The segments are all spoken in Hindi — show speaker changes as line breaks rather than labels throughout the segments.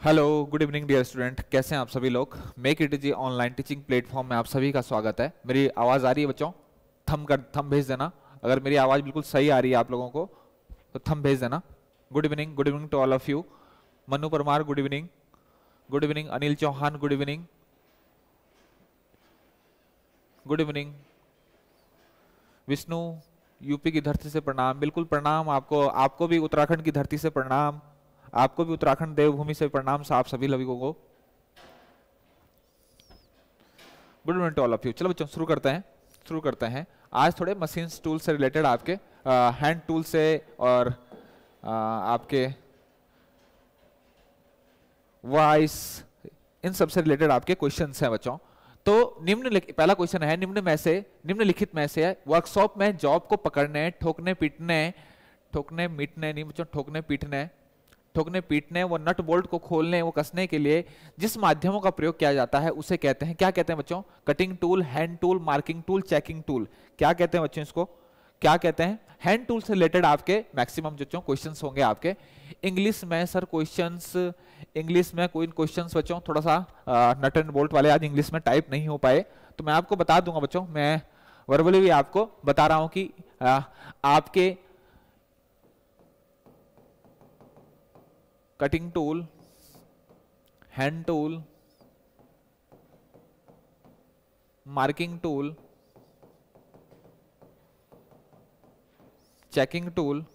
Hello good evening dear student, कैसे हैं आप सभी लोग। Make it easy online teaching platform में आप सभी का स्वागत है। मेरी आवाज़ आ रही है बच्चों? थम भेज देना अगर मेरी आवाज़ बिल्कुल सही आ रही है आप लोगों को, तो थम भेज देना। Good evening to all of you. Manu Parmar good evening. Good evening Anil Chauhan good evening. Good evening Vishnu, UP की धरती से प्रणाम। बिल्कुल प्रणाम आपको, आपको भी उत्तराखंड की धरती से प्रणाम, आपको भी उत्तराखंड देवभूमि से प्रणाम आप सभी लोगों को। Good evening to all of you. चलो बच्चों शुरू करते हैं। आज थोड़े मशीन टूल से रिलेटेड, आपके हैंड टूल से और आपके वॉइस, इन सब से रिलेटेड आपके क्वेश्चंस हैं बच्चों। तो पहला क्वेश्चन है, निम्नलिखित में से वर्कशॉप में जॉब को पकड़ने, ठोकने पीटने व नट बोल्ट को खोलने व कसने के लिए जिस माध्यमों का प्रयोग किया जाता है उसे कहते हैं, क्या कहते हैं बच्चों? Cutting tool, hand tool, marking tool, checking tool. क्या कहते हैं बच्चों इसको? क्या कहते हैं? हैंड टूल से रिलेटेड आपके मैक्सिमम बच्चों क्वेश्चंस होंगे आपके इंग्लिश में। सर क्वेश्चंस इंग्लिश में कोई क्वेश्चंस बच्चों थोड़ा सा नट एंड बोल्ट वाले आज इंग्लिश में टाइप नहीं हो पाए, तो मैं आपको बता दूंगा बच्चों। मैं वर्बली भी आपको बता रहा हूं कि आपके cutting tool, hand tool, marking tool, checking tool,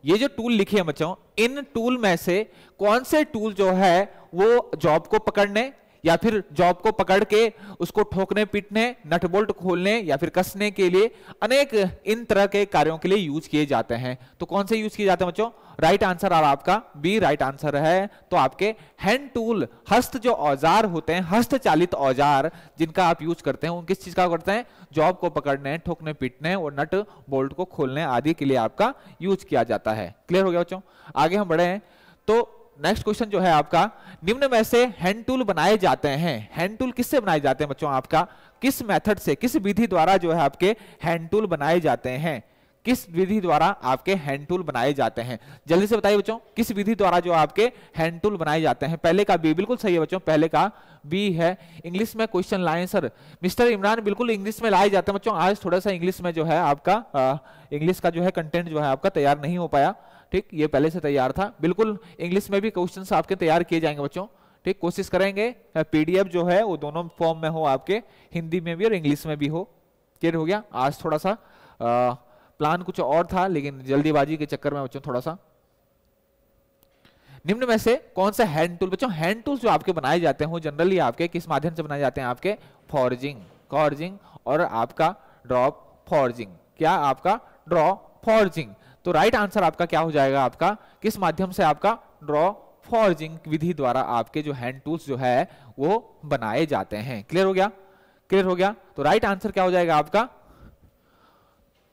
ये जो टूल लिखे हैं बच्चों, इन टूल में से कौन से टूल जो है वो जॉब को पकड़ने या फिर जॉब को पकड़ के उसको ठोकने पीटने, नट बोल्ट खोलने या फिर कसने के लिए, अनेक इन तरह के कार्यों के लिए यूज किए जाते हैं। तो कौन से यूज किए जाते हैं बच्चों? राइट आंसर और आपका बी राइट आंसर है। तो आपके हैंड टूल, हस्त जो औजार होते हैं, हस्तचालित औजार जिनका आप यूज करते हैं, उन किस चीज का करते हैं? जॉब को पकड़ने, ठोकने पीटने और नट बोल्ट को खोलने आदि के लिए आपका यूज किया जाता है। क्लियर हो गया बच्चों? आगे हम बढ़े हैं। तो नेक्स्ट क्वेश्चन जो है आपका, निम्न में से हैंड टूल बनाए जाते हैं। हैंड टूल किससे बनाए जाते हैं बच्चों? आपका किस मेथड से, किस विधि द्वारा जो है आपके हैंड टूल बनाए जाते हैं? किस विधि द्वारा आपके हैंड टूल बनाए जाते हैं? जल्दी से बताइए बच्चों, किस विधि द्वारा जो आपके हैंड टूल बनाए जाते हैं? पहले का बी बिल्कुल सही है बच्चों, पहले का बी है। इंग्लिश में क्वेश्चन लाए सर मिस्टर इमरान, बिल्कुल इंग्लिश में लाए जाते हैं बच्चों। आज थोड़ा सा इंग्लिश में जो है आपका इंग्लिश का जो है कंटेंट जो है आपका तैयार नहीं हो पाया। ठीक, ये पहले से तैयार था। बिल्कुल इंग्लिश में भी क्वेश्चंस आपके तैयार किए जाएंगे बच्चों। ठीक, कोशिश करेंगे पीडीएफ जो है वो दोनों फॉर्म में हो आपके, हिंदी में भी और इंग्लिश में भी हो। क्लियर हो गया? आज थोड़ा सा प्लान कुछ और था, लेकिन जल्दीबाजी के चक्कर में बच्चों थोड़ा सा। निम्न में से कौन सा हैंड टूल बच्चों, हैंड टूल्स जो आपके बनाए जाते हैं वो जनरली आपके किस माध्यम से बनाए जाते हैं? आपके फॉर्जिंग और आपका ड्रॉप फॉर्जिंग। क्या? आपका ड्रॉ फॉर्जिंग। तो राइट आंसर आपका क्या हो जाएगा? आपका किस माध्यम से? आपका ड्रॉ फॉर्जिंग विधि द्वारा आपके जो हैंड टूल्स जो है वो बनाए जाते हैं। क्लियर हो गया? क्लियर हो गया? तो राइट आंसर क्या हो जाएगा आपका?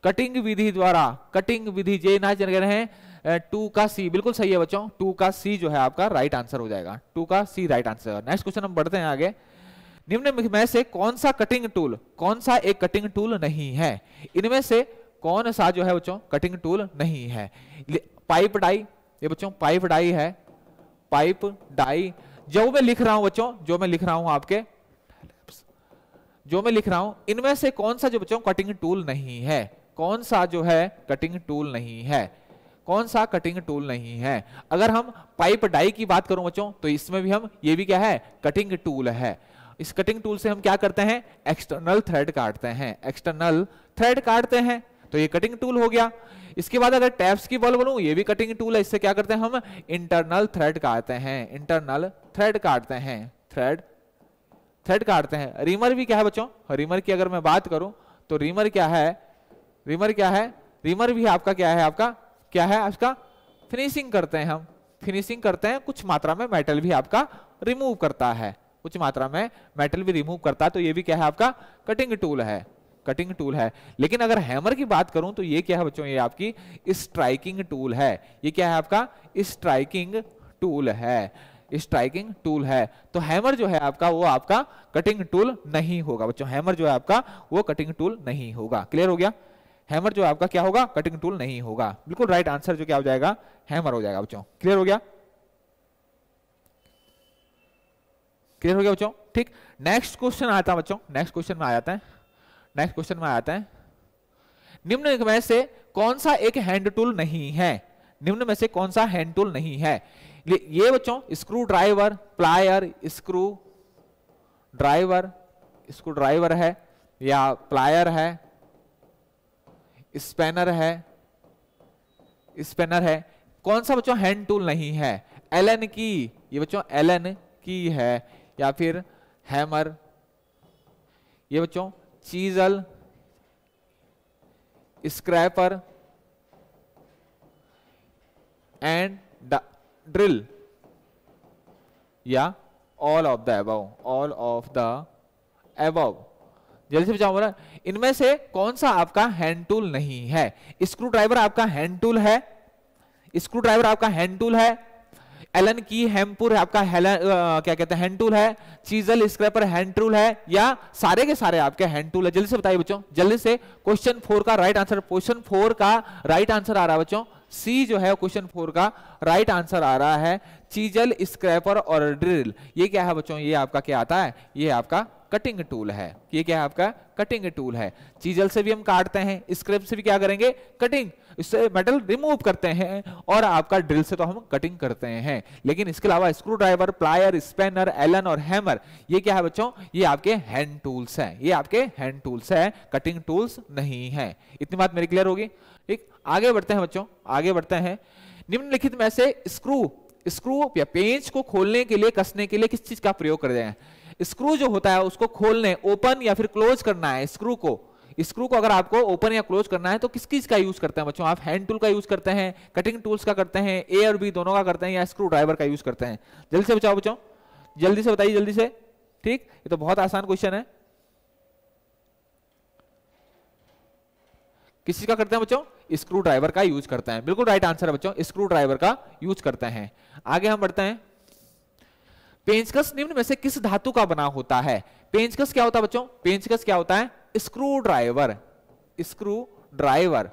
कटिंग विधि द्वारा, कटिंग विधि जे ना जन रहे हैं 2 का सी, बिल्कुल सही है बच्चों। 2 का सी जो है आपका राइट आंसर हो जाएगा। 2 का सी राइट आंसर। नेक्स्ट क्वेश्चन हम बढ़ते हैं आगे। निम्न में से कौन सा कटिंग टूल, कौन सा एक कटिंग टूल नहीं है? इनमें से कौन सा जो है बच्चों कटिंग टूल नहीं है? पाइप डाई, ये बच्चों पाइप डाई है, पाइप डाई। जो मैं लिख रहा हूं बच्चों, जो मैं लिख रहा हूं आपके, जो मैं लिख रहा हूं, इनमें से कौन सा जो बच्चों कटिंग टूल नहीं है? कौन सा जो है कटिंग टूल नहीं है? कौन सा कटिंग टूल नहीं है? अगर हम पाइप डाई की बात करूं बच्चों, तो इसमें भी हम, ये भी क्या है? कटिंग टूल है। इस कटिंग टूल से हम क्या करते हैं? एक्सटर्नल थ्रेड काटते हैं, एक्सटर्नल थ्रेड काटते हैं, तो ये कटिंग टूल हो गया। इसके बाद अगर टैप्स की बॉल बोलूं, ये भी कटिंग टूल है। इससे क्या करते हैं? हम इंटरनल थ्रेड काटते हैं, इंटरनल थ्रेड काटते हैं, थ्रेड काटते हैं। रीमर भी क्या है बच्चों? रीमर की अगर मैं बात करूं तो रीमर क्या है? रीमर क्या है? रीमर भी आपका क्या है? आपका क्या है? आपका फिनिशिंग करते हैं, हम फिनिशिंग करते हैं। कुछ मात्रा में मेटल भी आपका रिमूव करता है, कुछ मात्रा में मेटल भी रिमूव करता है। तो ये भी क्या है? आपका कटिंग टूल है, कटिंग टूल है। लेकिन अगर हैमर की बात करूं तो ये क्या है बच्चों? ये आपकी स्ट्राइकिंग टूल है। ये क्या है? आपका स्ट्राइकिंग टूल है, स्ट्राइकिंग टूल है। तो हैमर जो है आपका वो आपका कटिंग टूल नहीं होगा बच्चों। हैमर जो है आपका वो कटिंग टूल नहीं होगा। क्लियर हो गया? हैमर जो आपका क्या होगा, कटिंग टूल नहीं होगा। बिल्कुल राइट आंसर जो क्या हो जाएगा, हैमर हो जाएगा बच्चों। क्लियर हो गया, क्लियर हो गया बच्चों, ठीक। नेक्स्ट क्वेश्चन आता है बच्चों, नेक्स्ट क्वेश्चन में आ जाता है, नेक्स्ट क्वेश्चन में आता है, निम्न में से कौन सा एक हैंड टूल नहीं है, निम्न में से कौन सा हैंड टूल नहीं है। ये बच्चों screw driver, plier, screw driver, screw driver है या प्लायर है, स्पैनर है, स्पैनर है, कौन सा बच्चों हैंड टूल नहीं है। एलन की, ये बच्चों एलन की है, या फिर हैमर, ये बच्चों चीजल, स्क्रैपर एंड ड्रिल, या all of the above, all of the above. जल्दी से बचाओ बोला, इनमें से कौन सा आपका हैंड टूल नहीं है। स्क्रू ड्राइवर आपका हैंड टूल है, स्क्रू ड्राइवर आपका हैंड टूल है, एलन की हैमपुर आपका क्या कहते हैं हैंड टूल है, चीजल स्क्रैपर हैंड टूल है, या सारे के सारे आपके हैंड टूल है। जल्दी से बताइए बच्चों, जल्दी से। क्वेश्चन 4 का राइट आंसर, क्वेश्चन 4 का राइट आंसर आ रहा है बच्चों सी जो है, क्वेश्चन 4 का राइट आंसर आ रहा है चीजल, स्क्रैपर और ड्रिल। ये क्या है बच्चों, ये आपका क्या आता है, ये आपका कटिंग टूल है। ये क्या है आपका कटिंग टूल है। चीजल से भी हम काटते हैं, स्क्रैप से भी क्या करेंगे, कटिंग, इससे मेटल रिमूव करते हैं, और आपका ड्रिल से तो हम कटिंग करते हैं। लेकिन इसके अलावा screw driver, plier, spanner, Allen और हैमर, ये क्या है बच्चों, ये आपके हैंड टूल्स हैं, ये आपके हैंड टूल्स हैं, कटिंग टूल्स नहीं है। इतनी बात मेरी क्लियर होगी, ठीक। आगे बढ़ते हैं बच्चों, आगे बढ़ते हैं। निम्नलिखित में से स्क्रू या पेंच को खोलने के लिए, कसने के लिए किस चीज का प्रयोग करते हैं। स्क्रू जो होता है उसको खोलने, ओपन या फिर क्लोज करना है स्क्रू को अगर आपको ओपन या क्लोज करना है तो किस चीज का यूज करते हैं बच्चों, आप हैंड टूल का यूज करते हैं, कटिंग टूल्स का करते हैं, ए और बी दोनों का करते हैं, या स्क्रू ड्राइवर का यूज करते हैं। जल्दी से बचाओ बच्चों, जल्दी से बताइए, जल्दी से, ठीक। ये तो बहुत आसान क्वेश्चन है। किस चीज का करते हैं बच्चों, स्क्रू ड्राइवर का यूज करते हैं। बिल्कुल राइट आंसर है बच्चों, स्क्रू ड्राइवर का यूज करते हैं। आगे हम बढ़ते हैं। पेंचकस निम्न में से किस धातु का बना होता है। पेंचकस क्या होता है बच्चों, पेंचकस क्या होता है, screw driver, screw driver,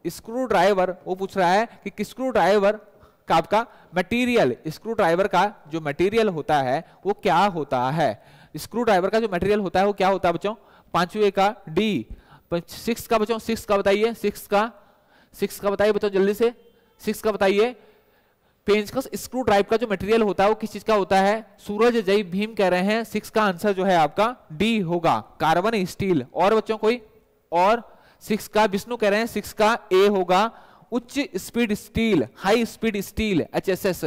screw driver. वो पूछ रहा है कि स्क्रू ड्राइवर का आपका मटेरियल, स्क्रू ड्राइवर का जो मटेरियल होता है वो क्या होता है। स्क्रू ड्राइवर का जो मटेरियल होता है वो क्या होता है बच्चों, पांचवे का डी, 6 का बच्चों, 6 का बताइए, 6 का बताइए बच्चों, जल्दी से 6 का बताइए। पेंचकस स्क्रू ड्राइव का जो मटेरियल होता है वो किस चीज का होता है, सूरज जय भीम कह रहे हैं, 6 का आंसर जो है आपका डी होगा, कार्बन स्टील। और बच्चों कोई और, 6 का विष्णु कह रहे हैं 6 का ए होगा, उच्च speed steel, high speed steel, HSS।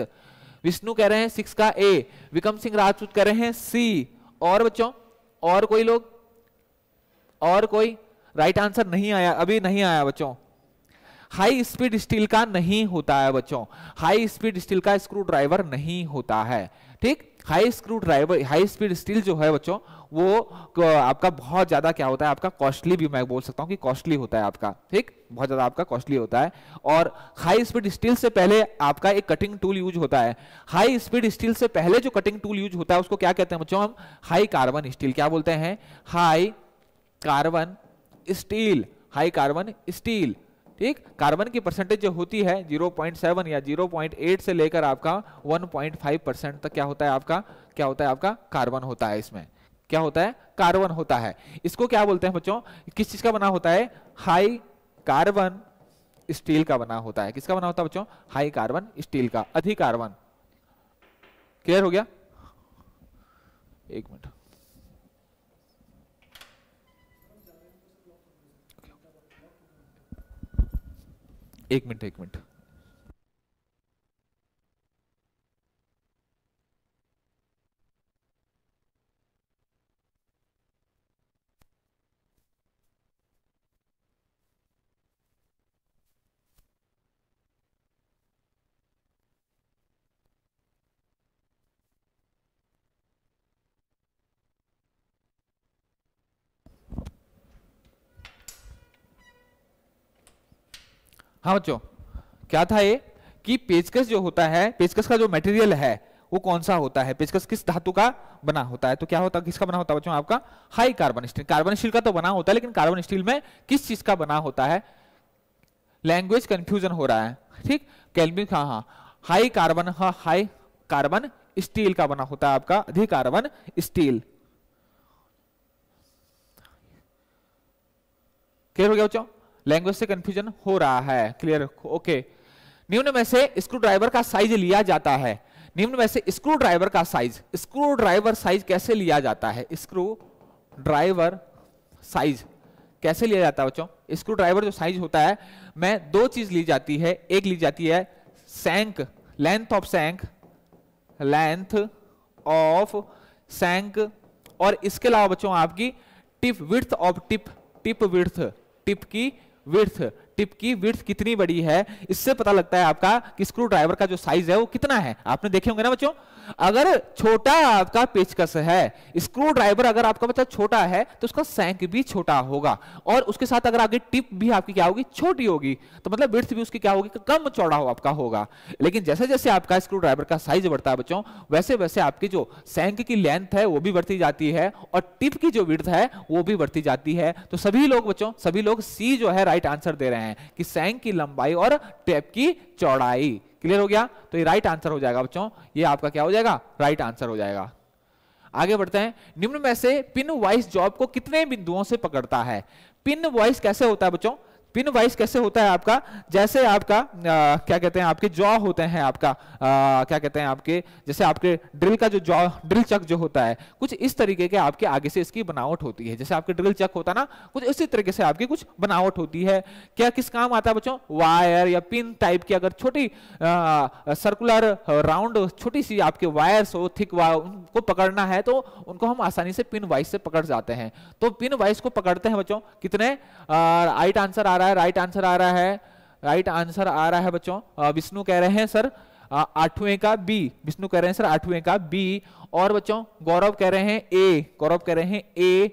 Vishnu कह रहे हैं 6 का ए, विक्रम सिंह राजपूत कह रहे हैं सी। और बच्चों और कोई लोग, और कोई राइट आंसर नहीं आया, अभी नहीं आया बच्चों। हाई स्पीड स्टील का नहीं होता है बच्चों, हाई स्पीड स्टील का स्क्रू ड्राइवर नहीं होता है, ठीक। High screw driver, high speed steel जो है बच्चों वो आपका बहुत ज्यादा क्या होता है, आपका कॉस्टली भी मैं बोल सकता हूं कि कॉस्टली होता है आपका, ठीक, बहुत ज्यादा आपका कॉस्टली होता है। और हाई स्पीड स्टील से पहले आपका एक कटिंग टूल यूज होता है। हाई स्पीड स्टील से पहले जो कटिंग टूल यूज होता है उसको क्या कहते हैं बच्चों, हम हाई कार्बन स्टील, क्या बोलते हैं, high carbon steel, high carbon steel, ठीक। कार्बन की परसेंटेज जो होती है 0.7 या 0.8 से लेकर आपका 1.5% तक क्या होता है आपका, क्या होता है आपका कार्बन होता है। इसमें क्या होता है, कार्बन होता है। इसको क्या बोलते हैं बच्चों, किस चीज का बना होता है, हाई कार्बन स्टील का बना होता है। किसका बना होता है बच्चों, हाई कार्बन स्टील का, अधिक कार्बन। क्लियर हो गया, एक मिनट, एक मिनट, एक मिनट। हाँ बच्चों, क्या था ये कि पेचकस जो होता है, पेचकस का जो मटेरियल है वो कौन सा होता है, पेचकस किस धातु का बना होता है, तो क्या होता है, किसका बना होता है बच्चों आपका, high carbon steel. Carbon steel का तो बना होता है, लेकिन कार्बन स्टील में किस चीज का बना होता है, लैंग्वेज कंफ्यूजन हो रहा है, ठीक, केल्विन, हाँ, हाई कार्बन, हाँ, हाई कार्बन स्टील का बना होता है आपका, अधिक कार्बन स्टील। क्लियर हो गया बच्चों, लैंग्वेज से कंफ्यूजन हो रहा है, क्लियर, ओके। निम्न में से स्क्रू ड्राइवर का साइज लिया जाता है, निम्न में से स्क्रू ड्राइवर का साइज, स्क्रू ड्राइवर साइज कैसे लिया जाता है, स्क्रू ड्राइवर साइज कैसे लिया जाता है बच्चों, स्क्रू ड्राइवर जो साइज होता है में दो चीज ली जाती है, एक ली जाती है सैंक, लेंथ ऑफ सैंक, लेंथ ऑफ सैंक, और इसके अलावा बच्चों आपकी tip width of tip, tip width, tip की विड्थ, टिप की विड्थ कितनी बड़ी है, इससे पता लगता है आपका कि स्क्रू ड्राइवर का जो साइज है वो कितना है। आपने देखे होंगे ना बच्चों, अगर छोटा आपका पेचकस है, स्क्रू ड्राइवर अगर आपका बच्चा छोटा है तो उसका सैंक भी छोटा होगा, और उसके साथ अगर आगे टिप भी आपकी क्या होगी, छोटी होगी, तो मतलब विड्थ भी उसकी क्या होगी, कम चौड़ा हो आपका होगा। लेकिन जैसे जैसे आपका स्क्रू ड्राइवर का साइज बढ़ता है बच्चों, वैसे वैसे आपकी जो सैंक की लेंथ है वो भी बढ़ती जाती है, और टिप की जो विड्थ है वो भी बढ़ती जाती है। तो सभी लोग बच्चों, सभी लोग सी जो है राइट आंसर दे रहे हैं कि सैंक की लंबाई और टिप की चौड़ाई। क्लियर हो गया, तो ये राइट आंसर हो जाएगा बच्चों, ये आपका क्या हो जाएगा, राइट आंसर हो जाएगा। आगे बढ़ते हैं, निम्न में से पिन वाइज जॉब को कितने बिंदुओं से पकड़ता है, पिन वाइज कैसे होता है बच्चों, पिन वाइज कैसे होता है आपका, जैसे आपका क्या कहते हैं आपके जॉ होते हैं आपका, क्या कहते हैं आपके, जैसे आपके ड्रिल का जो जॉ, ड्रिल चक जो होता है कुछ इस तरीके के आपके आगे से इसकी बनावट होती है, जैसे आपके ड्रिल चक होता है ना, कुछ इसी तरीके से आपकी कुछ बनावट होती है। क्या किस काम आता है बच्चों, वायर या पिन टाइप की अगर छोटी सर्कुलर राउंड छोटी सी आपके वायर्स हो, थिक वायर, उनको पकड़ना है तो उनको हम आसानी से पिन वाइज से पकड़ जाते हैं। तो पिन वाइज को पकड़ते हैं बच्चों कितने, राइट आंसर आ रहा है, राइट आंसर आ रहा है, राइट आंसर आ रहा है बच्चों, विष्णु कह रहे हैं सर 8वें का बी, विष्णु कह रहे हैं सर 8वें का बी, और बच्चों गौरव कह रहे हैं ए, गौरव कह रहे हैं ए,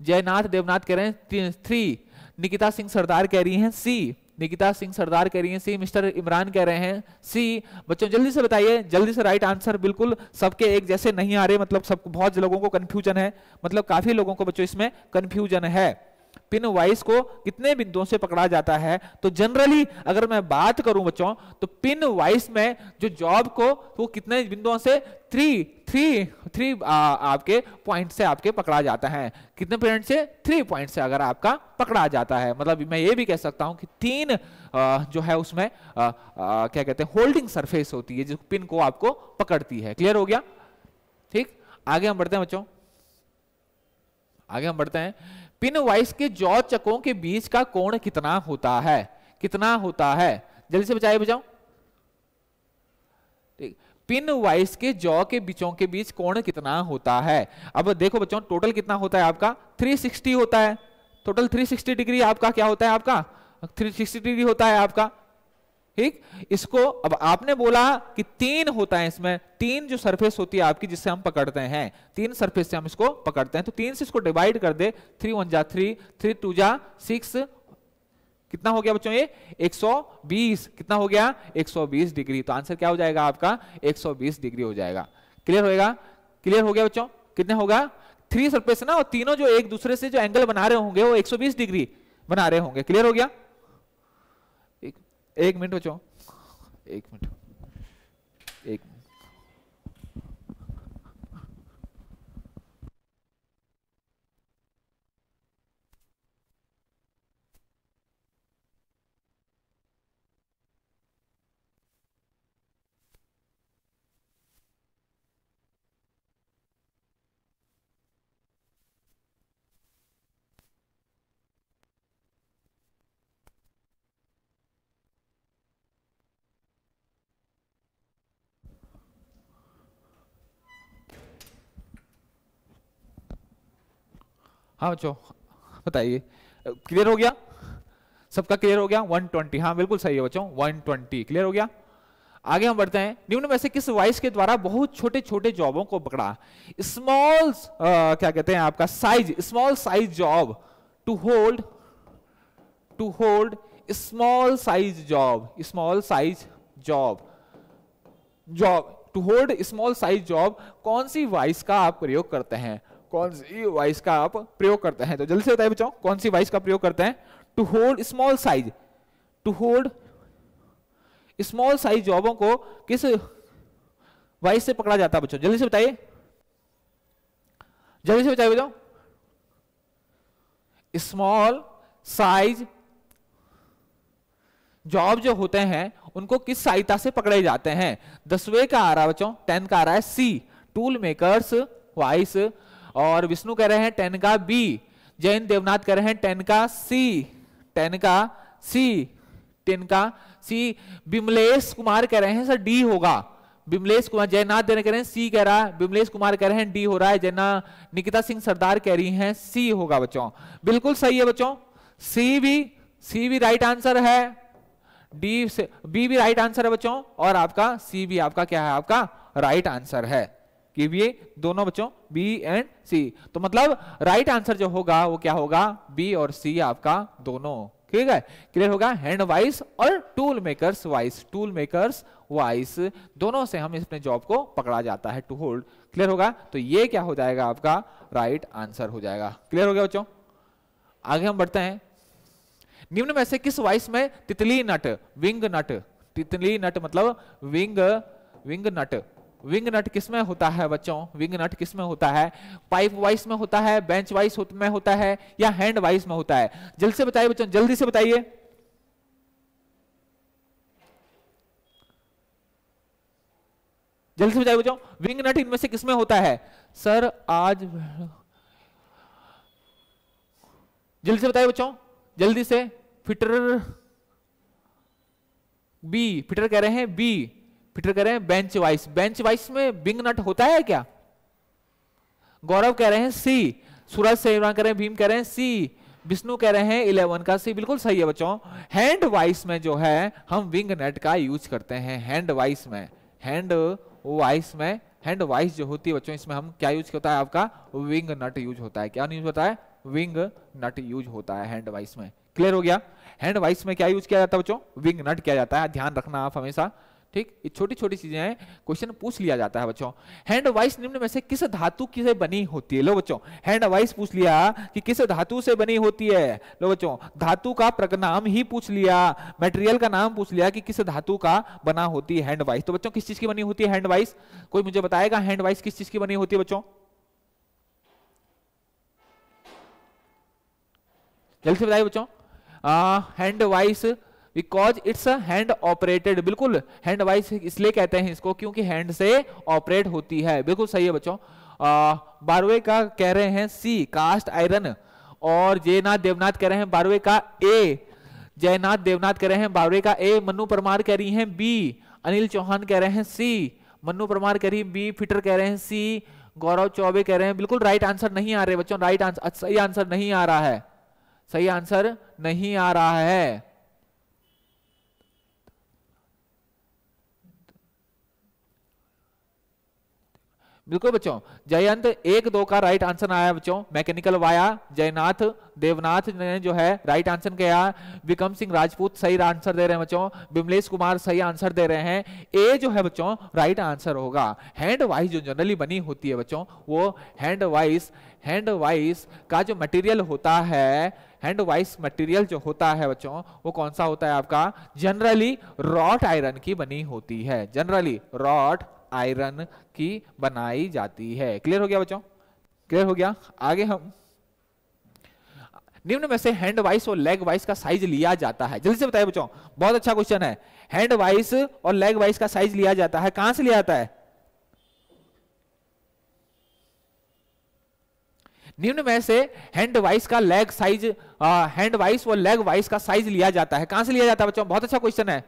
जयनाथ देवनाथ कह रहे हैं 3, निकिता सिंह सरदार कह रही हैं सी, निकिता सिंह सरदार कह रही हैं सी, मिस्टर इमरान कह रहे हैं सी। बच्चों जल्दी से बताइए, जल्दी से राइट आंसर, बिल्कुल सबके एक जैसे नहीं आ रहे, मतलब सब बहुत लोगों को कंफ्यूजन है, मतलब काफी लोगों को बच्चों इसमें कंफ्यूजन है। पिन वाइज को कितने बिंदुओं से पकड़ा जाता है, तो जनरली अगर मैं बात करूं बच्चों तो पिन वाइज में जो जॉब को वो कितने बिंदुओं से, 3 आपके पॉइंट से आपके पकड़ा जाता है, कितने पॉइंट से, 3 पॉइंट से अगर आपका पकड़ा जाता है, मतलब मैं ये भी कह सकता हूं कि 3 जो है उसमें क्या कहते हैं होल्डिंग सरफेस होती है जो पिन को आपको पकड़ती है। क्लियर हो गया, ठीक, आगे हम बढ़ते हैं बच्चों, आगे हम बढ़ते हैं। पिन वाइज के जॉ चकों के बीच का कोण कितना होता है, कितना होता है, जल्दी से बचाइए बचाओ, ठीक, पिन वाइज के जॉ के बीचों के बीच कोण कितना होता है। अब देखो बच्चों टोटल कितना होता है आपका, 360 होता है, टोटल 360 डिग्री आपका क्या होता है, आपका 360 डिग्री होता है आपका, ठीक। इसको अब आपने बोला कि 3 होता है, इसमें 3 जो सरफेस होती है आपकी जिससे हम पकड़ते हैं, 3 सरफेस से हम इसको पकड़ते हैं, तो 3 से इसको डिवाइड कर दे, 3 1 जा 3, 3 2 जा 6, कितना हो गया बच्चों ये 120, कितना हो गया 120 डिग्री, तो आंसर क्या हो जाएगा आपका 120 डिग्री हो जाएगा। क्लियर होएगा, क्लियर हो गया बच्चों, कितने होगा 3 सरफेस ना, और तीनों जो एक दूसरे से जो एंगल बना रहे होंगे वो 120 डिग्री बना रहे होंगे। क्लियर हो गया, एक मिनट बच्चों, एक मिनट, एक मिनट। हाँ बच्चों बताइए, क्लियर हो गया, सबका क्लियर हो गया, 120, हाँ बिल्कुल सही है बच्चों 120, क्लियर हो गया। आगे हम बढ़ते हैं, निम्न में से किस वाइस के द्वारा बहुत छोटे छोटे जॉबों को पकड़ा, स्मॉल क्या कहते हैं आपका size, small size job, to hold small size job, small size job, job to hold small size job कौन सी वॉइस का आप प्रयोग करते हैं, कौन सी वॉइस का आप प्रयोग करते हैं? तो जल्दी से बताइए बच्चों, कौन सी वॉइस का प्रयोग करते हैं to hold small size, to hold small size जॉबों को किस वॉइस से पकड़ा जाता है बच्चों? जल्दी से बताइए, जल्दी से बताइए बच्चों। स्मॉल साइज जॉब जो होते हैं उनको किस सहायता से पकड़े जाते हैं? 10वें का आ रहा है बच्चों, 10 का आ रहा है सी, टूल मेकर्स वॉइस, और विष्णु कह रहे हैं 10 का बी, जैन देवनाथ कह रहे हैं 10 का सी, 10 का सी, 10 का सी, बिमलेश कुमार कह रहे हैं सर डी होगा, बिमलेश कुमार, जयनाथ देने कह रहे हैं सी कह रहा है, बिमलेश कुमार कह रहे हैं डी हो रहा है, जैना निकिता सिंह सरदार कह रही हैं सी होगा बच्चों। बिल्कुल सही है बच्चों, सी भी राइट आंसर है, डी से बी भी राइट आंसर है बच्चों, और आपका सी भी आपका क्या है, आपका राइट आंसर है कि ये दोनों बच्चों बी एंड सी। तो मतलब राइट आंसर जो होगा वो क्या होगा, बी और सी आपका दोनों। ठीक है, क्लियर होगा। हैंड वाइस और tool makers vice, tool makers vice दोनों से हम अपने जॉब को पकड़ा जाता है, टू होल्ड। क्लियर होगा, तो ये क्या हो जाएगा आपका राइट आंसर हो जाएगा। क्लियर हो गया बच्चों, आगे हम बढ़ते हैं। निम्न में से किस वाइस में तितली नट, विंग नट, तितली नट मतलब विंग नट, विंग नट किस में होता है बच्चों? विंग नट किस में होता है? पाइप वाइस में होता है, बेंच वाइस में होता है, या हैंड वाइस में होता है? जल्दी से बताइए बच्चों, जल्दी से बताइए, जल्दी से बताइए बच्चों, विंग नट इनमें से किस में होता है? सर आज जल्दी से बताइए बच्चों, जल्दी से। फिटर बी, फिटर कह रहे हैं बी, फिटर कह रहे हैं बेंच वाइस, बेंच वाइस में विंग नट होता है क्या? गौरव कह रहे हैं सी, सूरज सेवरा कह रहे हैं, भीम कह रहे हैं सी, विष्णु कह रहे हैं 11 का सी। बिल्कुल सही है बच्चों। हैंड वाइस में जो है हम विंग नट का यूज करते हैं, हैंड वाइस में, हैंड वाइस में, हैंड वाइस जो होती है बच्चों इसमें हम क्या यूज होता है, आपका विंग नट यूज होता है। क्या यूज होता है? विंग नट यूज होता है हैंड वाइस में। क्लियर हो गया, हैंड वाइस में क्या यूज किया जाता है बच्चों? विंग नट किया जाता है, ध्यान रखना आप हमेशा। ठीक, ये छोटी छोटी चीजें हैं, क्वेश्चन पूछ लिया जाता है बच्चों। हैंड वाइस निम्न में से किस धातु की से बनी होती है? लो बच्चों, हैंड वाइस पूछ लिया कि किस धातु से बनी होती है। लो बच्चों, धातु का प्रनाम ही पूछ लिया, मटेरियल का नाम पूछ लिया कि किस धातु का बना होती है हैंड वाइस। तो बच्चों किस चीज की बनी होती है हैंड वाइस? कोई मुझे बताएगा हैंड वाइस किस चीज की बनी होती है बच्चों? जल्दी से बताइए बच्चों। Hand vice because it's hand operated, बिल्कुल हैंड वाइस इसलिए कहते हैं इसको क्योंकि हैंड से ऑपरेट होती है। बिल्कुल सही है बच्चों। बारवे का कह रहे हैं सी, कास्ट आयरन, और जयनाथ देवनाथ कह रहे हैं बारवे का ए, जयनाथ देवनाथ कह रहे हैं बारवे का ए, मन्नू परमार कह रही हैं बी, अनिल चौहान कह रहे हैं सी, मन्नू परमार कह रही है बी, फिटर कह रहे हैं सी, गौरव चौबे कह रहे हैं बिल्कुल राइट आंसर नहीं आ रहे बच्चों, राइट आंसर, सही आंसर नहीं आ रहा है, सही आंसर नहीं आ रहा है। बिल्कुल बच्चों, जयंत 1-2 का राइट आंसर आया बच्चों, मैकेनिकल वाया, जयनाथ देवनाथ ने जो है राइट आंसर किया, विक्रम सिंह राजपूत सही आंसर दे रहे हैं बच्चों, विमलेश कुमार सही आंसर दे रहे हैं। ए जो है बच्चों राइट आंसर होगा। हैंड वाइस जो जनरली बनी होती है बच्चों, वो हैंड वाइस का जो मटेरियल होता है, हैंड वाइस मटेरियल जो होता है बच्चों वो कौन सा होता है आपका? जनरली रॉट आयरन की बनी होती है, जनरली रॉट आयरन की बनाई जाती है। क्लियर हो गया बच्चों, क्लियर हो गया। आगे हम निम्न में से हैंड वाइस और लेग वाइस का साइज लिया जाता है, जल्दी से बताइए बच्चों, बहुत अच्छा क्वेश्चन है। हैंड वाइस और लेग वाइस का साइज लिया जाता है, कहां से लिया जाता है? निम्न में से हैंड वाइस का लेग साइज, हैंड वाइस और लेग वाइस का साइज लिया जाता है, कहां से लिया जाता है बच्चों? बहुत अच्छा क्वेश्चन है,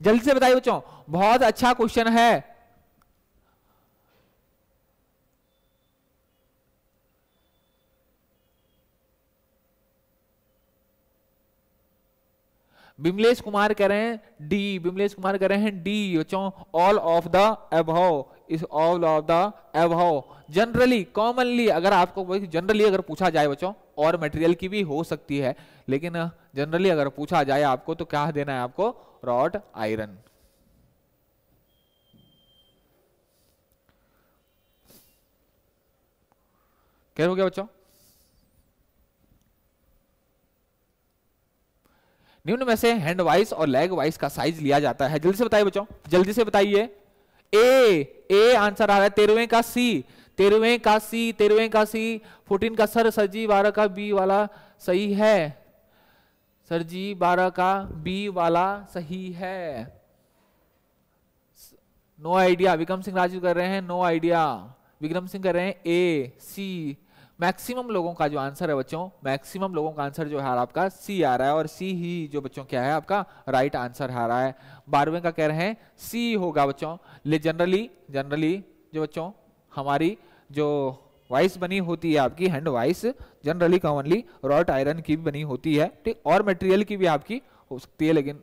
जल्दी से बताइए बच्चों, बहुत अच्छा क्वेश्चन है। बिमलेश कुमार कह रहे हैं डी, बिमलेश कुमार कह रहे हैं डी बच्चों, all of the above, is all of the above. Generally commonly अगर आपको जनरली अगर पूछा जाए बच्चों, और मटेरियल की भी हो सकती है, लेकिन जनरली अगर पूछा जाए आपको तो क्या देना है आपको? Wrought iron. क्या हो गया बच्चों? निम्न में से हैंड वाइज और लेग वाइज का साइज लिया जाता है, जल्दी से बताइए बच्चों, जल्दी से बताइए। ए आंसर आ रहा है 13वें का सी, 13वें का सी, 13वें का सी, 14 का सर जी, 12 का बी वाला सही है सर जी, 12 का बी वाला सही है। नो आइडिया, विक्रम सिंह राजू कर रहे हैं नो आइडिया, विक्रम सिंह कर रहे हैं ए सी। मैक्सिमम लोगों का जो आंसर है बच्चों, मैक्सिमम लोगों का आंसर जो है आपका सी आ रहा है, और सी ही जो बच्चों क्या है आपका राइट आंसर आ रहा है। 12वें का कह रहे हैं सी होगा बच्चों। ले जनरली जो बच्चों हमारी जो वाइस बनी होती है आपकी hand vice, generally commonly wrought iron की भी बनी होती है, ठीक, और मटेरियल की भी आपकी हो सकती है, लेकिन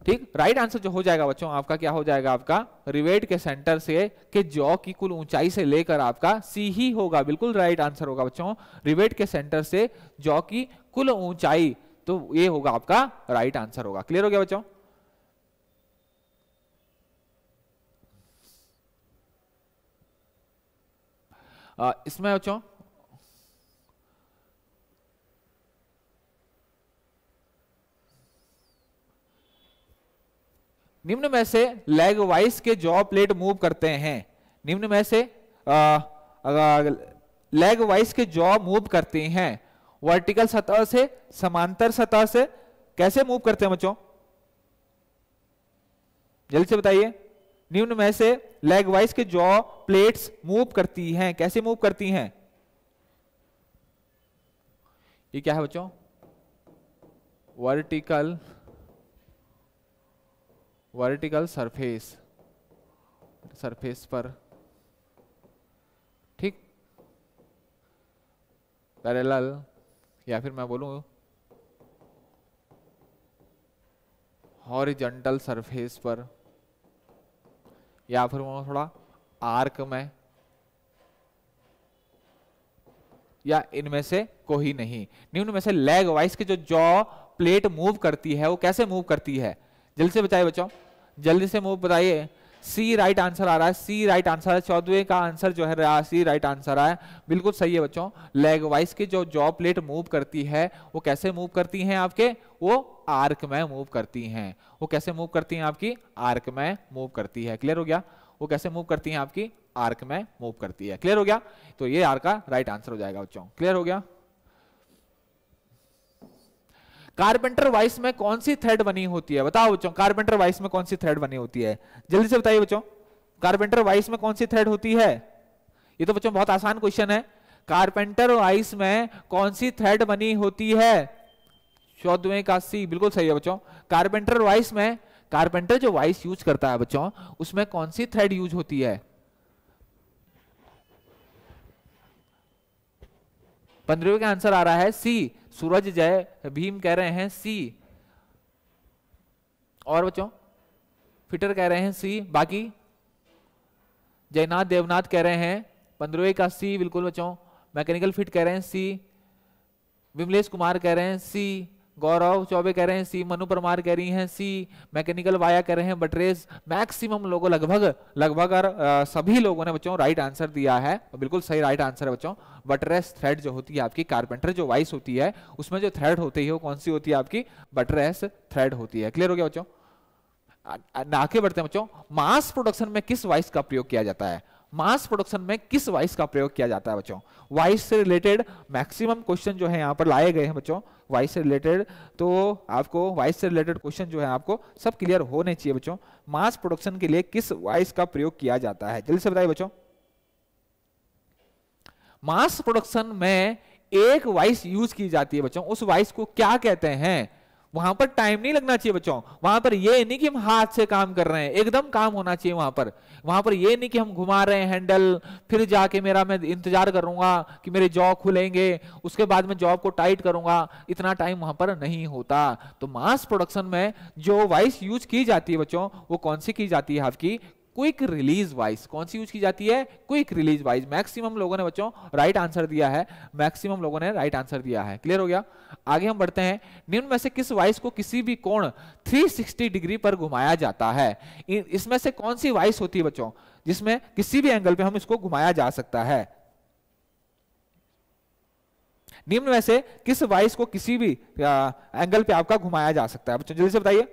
ठीक राइट आंसर जो हो जाएगा बच्चों आपका क्या हो जाएगा, आपका रिवेट के सेंटर से के जॉ की कुल ऊंचाई से लेकर आपका सी ही होगा, बिल्कुल राइट आंसर होगा बच्चों। रिवेट के सेंटर से जॉ की कुल ऊंचाई, तो ये होगा आपका राइट आंसर होगा। क्लियर हो गया बच्चों? इसमें बच्चों निम्न में से लेग वाइज के जॉ प्लेट मूव करते हैं, निम्न में से लेग वाइज के जॉ मूव करते हैं वर्टिकल सतह से समांतर सतह से, कैसे मूव करते हैं बच्चों, जल्दी से बताइए। निम्न में से लेग वाइज के जॉ प्लेट्स मूव करती हैं, कैसे मूव करती हैं? ये क्या है बच्चों? वर्टिकल सरफेस पर, ठीक, पैरेलल, या फिर मैं बोलूं हॉरिजॉन्टल सरफेस पर, या फिर वो थोड़ा आर्क में, या इनमें से कोई नहीं। निम्न में से लेग वाइज के जो जॉ प्लेट मूव करती है वो कैसे मूव करती है, जल्दी से बताइए बच्चों, जल्दी से मूव बताइए। सी राइट आंसर आ रहा है, सी राइट आंसर है, 14वें का आंसर जो है सी राइट आंसर है, बिल्कुल सही है बच्चों। लेग वाइज की जो जॉ प्लेट मूव करती है वो कैसे मूव करती हैं आपके, वो आर्क में मूव करती हैं, वो कैसे मूव करती हैं आपकी आर्क में मूव करती है। क्लियर हो गया? वो कैसे मूव करती हैं आपकी आर्क में मूव करती है। क्लियर हो गया? तो ये आर का राइट आंसर हो जाएगा बच्चों। क्लियर हो गया? कारपेंटर वाइस में कौन सी थ्रेड बनी होती है, बताओ बच्चों, कारपेंटर वाइस में कौन सी थ्रेड बनी होती है, जल्दी से बताइए बच्चों, कारपेंटर वाइस में कौन सी थ्रेड होती है? ये तो बच्चों बहुत आसान क्वेश्चन है। कारपेंटर वाइस में कौन सी थ्रेड बनी होती है? 14वें का सी, बिल्कुल सही है बच्चों। कारपेंटर वाइस में, कारपेंटर जो वाइस यूज करता है बच्चों, उसमें कौन सी थ्रेड यूज होती है? 15वें का आंसर आ रहा है सी, सूरज जय भीम कह रहे हैं सी, और बच्चों फिटर कह रहे हैं सी, बाकी जयनाथ देवनाथ कह रहे हैं 15वें का सी, बिल्कुल बच्चों। मैकेनिकल फिट कह रहे हैं सी, विमलेश कुमार कह रहे हैं सी, गौरव चौबे कह रहे हैं सी, मनु परमार कह रही हैं सी, मैकेनिकल वाया कह रहे हैं बटरेज। मैक्सिमम लोगों लगभग सभी लोगों ने बच्चों राइट आंसर दिया है, बिल्कुल सही राइट आंसर है बच्चों। बटरेस थ्रेड जो होती है आपकी कारपेंटर जो वाइस होती है उसमें जो थ्रेड होती है वो कौन सी होती है आपकी? बटरेस थ्रेड होती है। क्लियर हो गया बच्चों? आगे बढ़ते हैं बच्चों। मास प्रोडक्शन में किस वाइस का प्रयोग किया जाता है? मास प्रोडक्शन में किस वाइस का प्रयोग किया जाता है बच्चों? वाइस से रिलेटेड मैक्सिमम क्वेश्चन जो है यहाँ पर लाए गए हैं बच्चों, वाइस से रिलेटेड, तो आपको वाइस से रिलेटेड क्वेश्चन जो है आपको सब क्लियर होने चाहिए बच्चों। मास प्रोडक्शन के लिए किस वाइस का प्रयोग किया जाता है, जल्दी से बताइए बच्चों। मास प्रोडक्शन में एक वाइस यूज की जाती है बच्चों, उस वाइस को क्या कहते हैं? वहां पर टाइम नहीं लगना चाहिए बच्चों, वहां पर ये नहीं कि हम हाथ से काम कर रहे हैं, एकदम काम होना चाहिए वहां पर ये नहीं कि हम घुमा रहे हैं हैंडल, फिर जाके मैं इंतजार करूंगा कि मेरे जॉ खुलेंगे, उसके बाद में जॉब को टाइट करूंगा, इतना टाइम वहां पर नहीं होता। तो मास प्रोडक्शन में जो वाइस यूज की जाती है बच्चों वो कौन सी की जाती है आपकी? Quick release vice. कौन सी यूज की जाती है? Quick release vice. मैक्सिमम लोगों ने बच्चों राइट आंसर दिया है, मैक्सिमम लोगों ने राइट आंसर दिया है। क्लियर हो गया? आगे हम बढ़ते हैं। निम्न में से किस वाइस को किसी भी कोण 360 डिग्री पर घुमाया जाता है? इसमें से कौन सी वाइस होती है बच्चों जिसमें किसी भी एंगल पे हम इसको घुमाया जा सकता है? निम्न में से किस वाइस को किसी भी एंगल पे आपका घुमाया जा सकता है? बच्चों जल्दी से बताइए।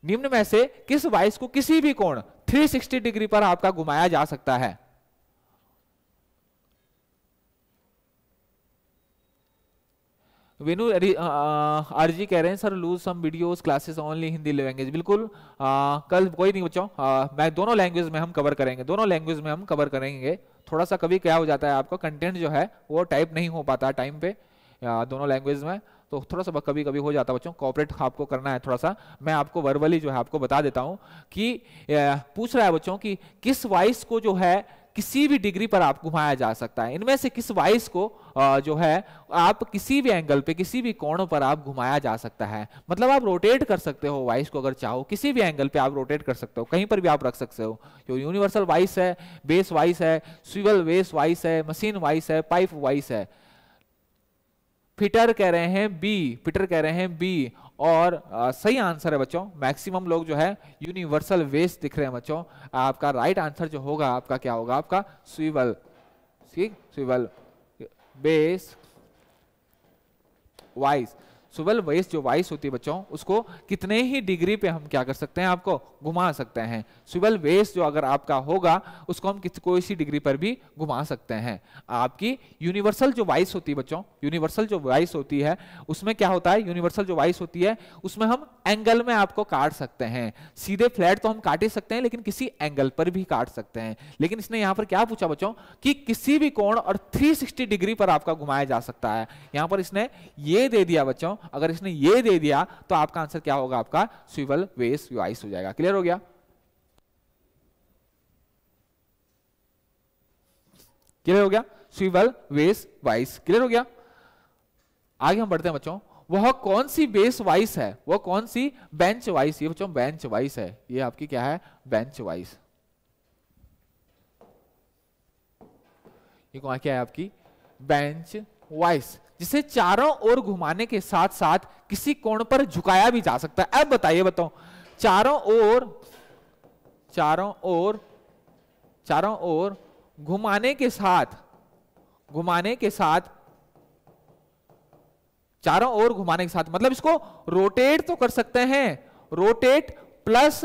निम्न में से किस वाइस को किसी भी कोण 360 डिग्री पर आपका घुमाया जा सकता है? वेनु आरजी कह रहे हैं sir lose some videos classes only Hindi language. बिल्कुल कल कोई नहीं बच्चों, मैं दोनों लैंग्वेज में हम कवर करेंगे, दोनों लैंग्वेज में हम कवर करेंगे। थोड़ा सा कभी क्या हो जाता है आपका कंटेंट जो है वो टाइप नहीं हो पाता टाइम पे दोनों लैंग्वेज में, तो थोड़ा सा कभी कभी हो जाता है बच्चों, कोऑपरेट आपको करना है थोड़ा सा। मैं आपको वर्बली जो है आपको बता देता हूं कि पूछ रहा है बच्चों कि किस वाइस को जो है किसी भी डिग्री पर आप घुमाया जा सकता है, इनमें से किस वाइस को जो है आप किसी भी एंगल पे किसी भी कोण पर आप घुमाया जा सकता है। मतलब आप रोटेट कर सकते हो वाइस को, अगर चाहो किसी भी एंगल पे आप रोटेट कर सकते हो, कहीं पर भी आप रख सकते हो। जो यूनिवर्सल वाइस है, बेस वाइस है, स्विवल बेस वाइस है, मशीन वाइस है, पाइप वाइस है। पीटर कह रहे हैं बी, पीटर कह रहे हैं बी, और सही आंसर है बच्चों। मैक्सिमम लोग जो है यूनिवर्सल वेस दिख रहे हैं बच्चों। आपका राइट आंसर जो होगा आपका क्या होगा? आपका swivel, swivel base vice. Swivel base जो वाइस होती है बच्चों उसको कितने ही डिग्री पे हम क्या कर सकते हैं? आपको घुमा सकते हैं। स्विवल बेस जो अगर आपका होगा उसको हम कोई सी डिग्री पर भी घुमा सकते हैं। आपकी यूनिवर्सल जो वाइस होती है बच्चों, यूनिवर्सल जो वाइस होती है उसमें क्या होता है? यूनिवर्सल जो वाइस होती है उसमें हम एंगल में आपको काट सकते हैं। सीधे फ्लैट तो हम काट ही सकते हैं लेकिन किसी एंगल पर भी काट सकते हैं। लेकिन इसने यहां पर क्या पूछा बच्चों कि किसी भी कोण और 360 डिग्री पर आपका घुमाया जा सकता है। यहां पर इसने ये दे दिया बच्चों, अगर इसने ये दे दिया तो आपका आंसर क्या होगा? आपका स्विवल बेस वाइस हो जाएगा। क्लियर हो गया? क्लियर हो गया? स्विवल बेस वाइस क्लियर हो गया? आगे हम बढ़ते हैं बच्चों। वह कौन सी बेस वाइस है? वह कौन सी बेंच वाइस? ये बच्चों बेंच वाइस है। ये आपकी क्या है? Bench vice. ये कौन क्या है? आपकी बेंच वाइस, जिसे चारों ओर घुमाने के साथ साथ किसी कोण पर झुकाया भी जा सकता है। अब बताइए, बताओ, चारों ओर, चारों ओर, चारों ओर घुमाने के साथ, घुमाने के साथ, चारों ओर घुमाने के साथ मतलब इसको रोटेट तो कर सकते हैं, rotate plus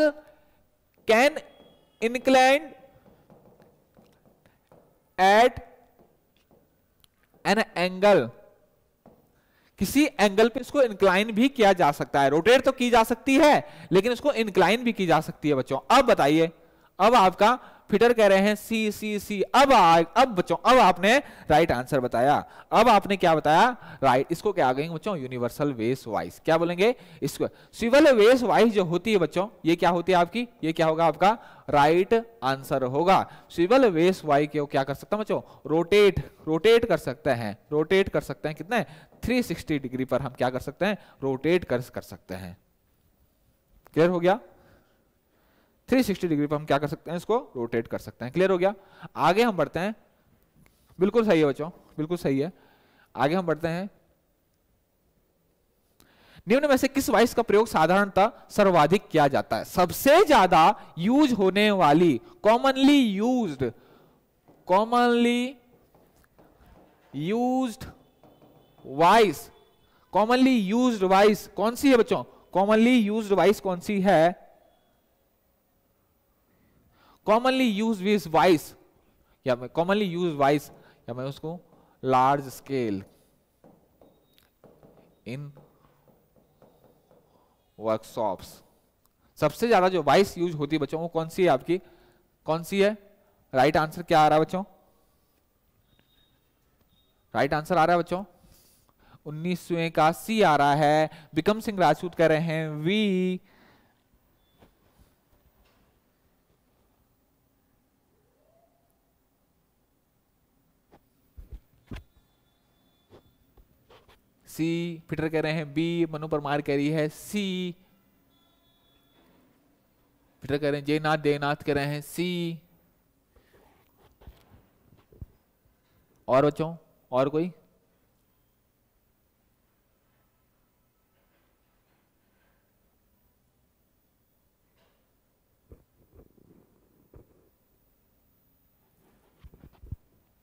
can incline at an angle, किसी एंगल पे इसको इंक्लाइन भी किया जा सकता है। रोटेट तो की जा सकती है लेकिन इसको इंक्लाइन भी की जा सकती है बच्चों। अब बताइए, अब आपका फिटर कह रहे हैं सी सी सी। अब बच्चों अब आपने राइट आंसर बताया। अब आपने क्या बताया? राइट। इसको क्या आ गई बच्चों? यूनिवर्सल वेस वाइस। क्या बोलेंगे इसको? स्विवल वेस वाइस जो होती है बच्चों, ये क्या होती है आपकी? ये क्या होगा आपका? राइट आंसर होगा। स्विवल वेस वाइस को क्या कर सकते हैं बच्चों? रोटेट, रोटेट कर सकते हैं, रोटेट कर सकते हैं। कितने? 360 डिग्री पर हम क्या कर सकते हैं? रोटेट कर सकते हैं। क्लियर हो गया? 360 डिग्री पर हम क्या कर सकते हैं? इसको रोटेट कर सकते हैं। क्लियर हो गया? आगे हम बढ़ते हैं। बिल्कुल सही है बच्चों, बिल्कुल सही है। आगे हम बढ़ते हैं। निम्न में से किस वाइस का प्रयोग साधारणतः सर्वाधिक किया जाता है? सबसे ज्यादा यूज होने वाली, commonly used, commonly used vice, commonly used vice कौन सी है बच्चों? कॉमनली यूज्ड वाइस कौन सी है? कॉमनली यूज वाइस, या मैं कॉमनली यूज वाइस, या मैं उसको लार्ज स्केल इन वर्कशॉप्स। सबसे ज्यादा जो वाइस यूज होती है बच्चों वो कौन सी है आपकी? कौन सी है? राइट आंसर क्या आ रहा है बच्चों? राइट आंसर आ रहा है बच्चों 19वें का सी आ रहा है। विक्रम सिंह राजपूत कह रहे हैं वी। सी, पीटर कह रहे हैं बी, मनु परमार कह रही है सी, पीटर कह रहे हैं जयनाथ, देवनाथ कह रहे हैं सी। और बच्चों और कोई?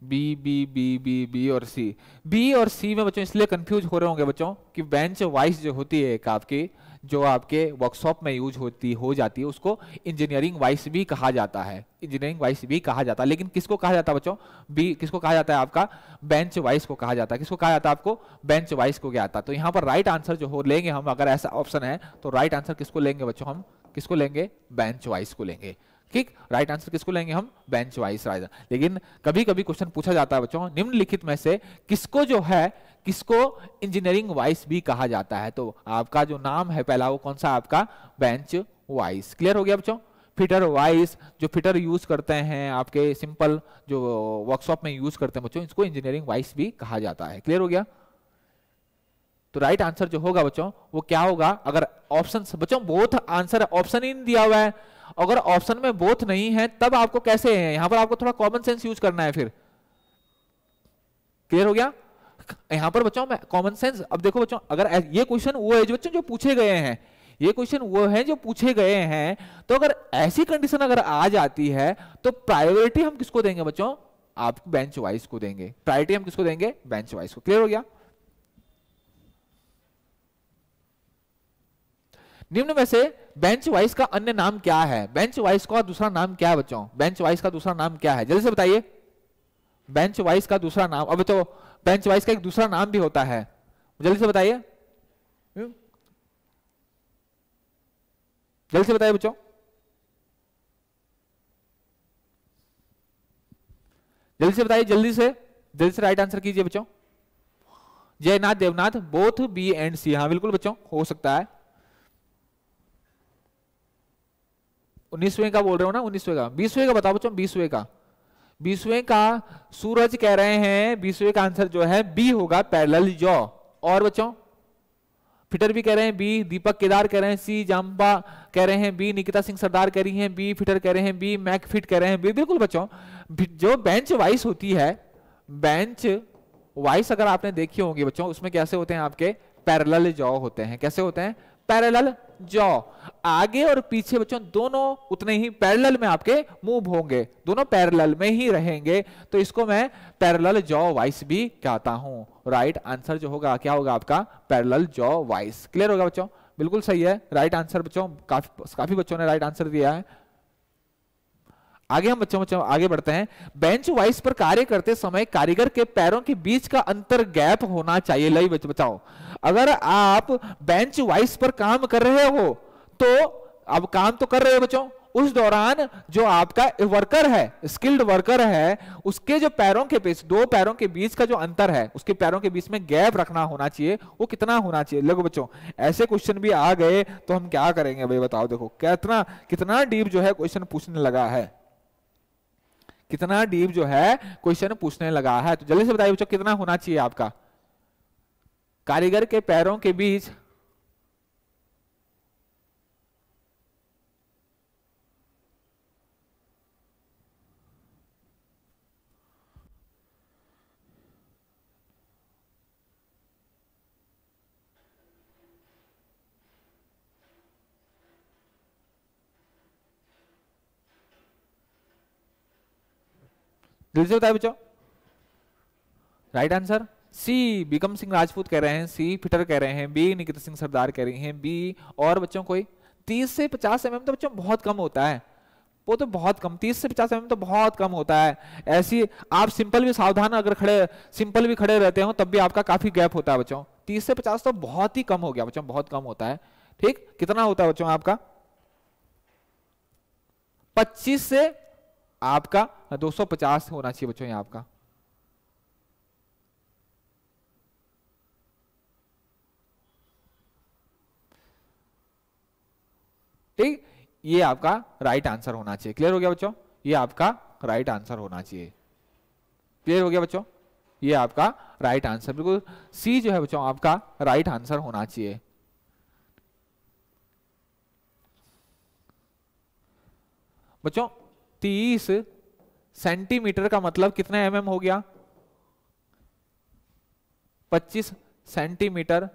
B B B B B और सी। बी और सी में बच्चों इसलिए कंफ्यूज हो रहे होंगे बच्चों कि बेंच वाइस जो होती है एक आपकी, जो आपके वर्कशॉप में यूज होती हो जाती है, उसको इंजीनियरिंग वाइस भी कहा जाता है, इंजीनियरिंग वाइस भी कहा जाता है। लेकिन किसको कहा जाता है बच्चों? बी किसको कहा जाता है आपका? बेंच वाइस को कहा जाता है। किसको कहा जाता है आपको? बेंच वाइस को क्या आता है। तो यहाँ पर राइट आंसर जो हो लेंगे हम, अगर ऐसा ऑप्शन है तो राइट आंसर किसको लेंगे बच्चों? हम किसको लेंगे? बेंच वाइस को लेंगे। ठीक, राइट आंसर किसको लेंगे हम? Bench vice right. लेकिन कभी कभी क्वेश्चन पूछा जाता है बच्चों निम्नलिखित में से किसको जो है, किसको इंजीनियरिंग वाइस भी कहा जाता है? तो आपका जो नाम है पहला वो कौन सा? आपका बेंच वाइस। क्लियर हो गया बच्चों? फिटर वाइस, जो फिटर यूज करते हैं आपके सिंपल जो वर्कशॉप में यूज करते हैं बच्चों, इसको इंजीनियरिंग वाइस भी कहा जाता है। क्लियर हो गया? तो राइट आंसर जो होगा बच्चों वो क्या होगा? अगर ऑप्शन बच्चों बोथ आंसर ऑप्शन ही नहीं दिया हुआ है, अगर ऑप्शन में बोथ नहीं है तब आपको कैसे है? यहां पर आपको थोड़ा कॉमन सेंस यूज करना है फिर। क्लियर हो गया? यहां पर बच्चों कॉमन सेंस, अब देखो बच्चों अगर ये क्वेश्चन वो है जो बच्चों जो पूछे गए हैं, ये क्वेश्चन वो है जो पूछे गए हैं, तो अगर ऐसी कंडीशन अगर आ जाती है तो प्रायोरिटी हम किसको देंगे बच्चों? आप बेंच वाइस को देंगे। प्रायोरिटी हम किसको देंगे? बेंच वाइस को। क्लियर हो गया? निम्न में से बेंच वाइस का अन्य नाम क्या है? बेंच वाइस का दूसरा नाम क्या है बच्चों? बेंच वाइस का दूसरा नाम क्या है? जल्दी से बताइए। बेंच वाइस का दूसरा नाम, अब तो बेंच वाइस का एक दूसरा नाम भी होता है, जल्दी से बताइए। जल्दी से बताइए बच्चों, जल्दी से बताइए, जल्दी से राइट आंसर कीजिए बच्चों। जयनाथ देवनाथ, बोथ बी एंड सी। हाँ बिल्कुल बच्चों हो सकता है। 19वें का बोल रहे हो ना? 19वें का, 20वें का बताओ बच्चों। 20वें का, 20वें का सूरज कह रहे हैं 20वें का आंसर जो है बी होगा, पैरेलल जॉ। और बच्चों फिटर भी कह रहे हैं बी, दीपक केदार कह रहे हैं सी, जाम्बा कह रहे हैं बी, निकिता सिंह सरदार कह रही हैं बी, फिटर कह रहे हैं बी, मैक फिट कह रहे हैं बी। बिल्कुल बच्चों, जो बेंच वाइस होती है, बेंच वाइस अगर आपने देखी होंगी बच्चों, उसमें कैसे होते हैं आपके? पैरेलल जॉ होते हैं। कैसे होते हैं? Parallel jaw. आगे और पीछे बच्चों दोनों उतने ही पैरेलल में आपके मूव होंगे, दोनों पैरेलल में ही रहेंगे, तो इसको मैं पैरेलल जॉ वाइस भी कहता हूं। राइट आंसर जो होगा क्या होगा आपका? Parallel jaw vice. क्लियर होगा बच्चों? बिल्कुल सही है राइट आंसर बच्चों। काफी बच्चों ने राइट आंसर दिया है। आगे हम बच्चों आगे बढ़ते हैं। बेंच वाइस पर कार्य करते समय कारीगर के पैरों के बीच का अंतर गैप होना चाहिए। लई बचाओ, अगर आप बेंच वाइस पर काम कर रहे हो तो अब काम तो कर रहे हो बच्चों, उस दौरान जो आपका वर्कर है, स्किल्ड वर्कर है, उसके जो पैरों के बीच, दो पैरों के बीच का जो अंतर है, उसके पैरों के बीच में गैप रखना होना चाहिए। वो कितना होना चाहिए? लोग बच्चों ऐसे क्वेश्चन भी आ गए तो हम क्या करेंगे भाई बताओ। देखो कितना डीप जो है क्वेश्चन पूछने लगा है, कितना डीप जो है क्वेश्चन पूछने लगा है। तो जल्दी से बताइए बच्चों कितना होना चाहिए आपका? कारीगर के पैरों के बीच जल्दी से बताइए बच्चों। Right answer C, Bikram Singh Rajput कह रहे हैं सी, फिटर कह रहे हैं बी, निकिता सिंह सरदार कह रही हैं बी। और बच्चों कोई? 30 से 50 mm तो बच्चों बहुत कम होता है, वो तो बहुत कम, 30 से 50 mm तो बहुत कम होता है। ऐसी आप सिंपल भी सावधान अगर सिंपल भी खड़े रहते हो तब भी आपका काफी गैप होता है बच्चों। 30 से 50 तो बहुत ही कम हो गया बच्चों, बहुत कम होता है। ठीक, कितना होता है बच्चों आपका? 25 से आपका 250 होना चाहिए बच्चों ये आपका। ठीक, ये आपका राइट आंसर होना चाहिए। क्लियर हो गया बच्चों? ये आपका राइट आंसर होना चाहिए। क्लियर हो गया बच्चों? ये आपका राइट आंसर, बिल्कुल सी जो है बच्चों आपका राइट आंसर होना चाहिए। बच्चों 30 सेंटीमीटर का मतलब कितने एमएम हो गया? 25 सेंटीमीटर,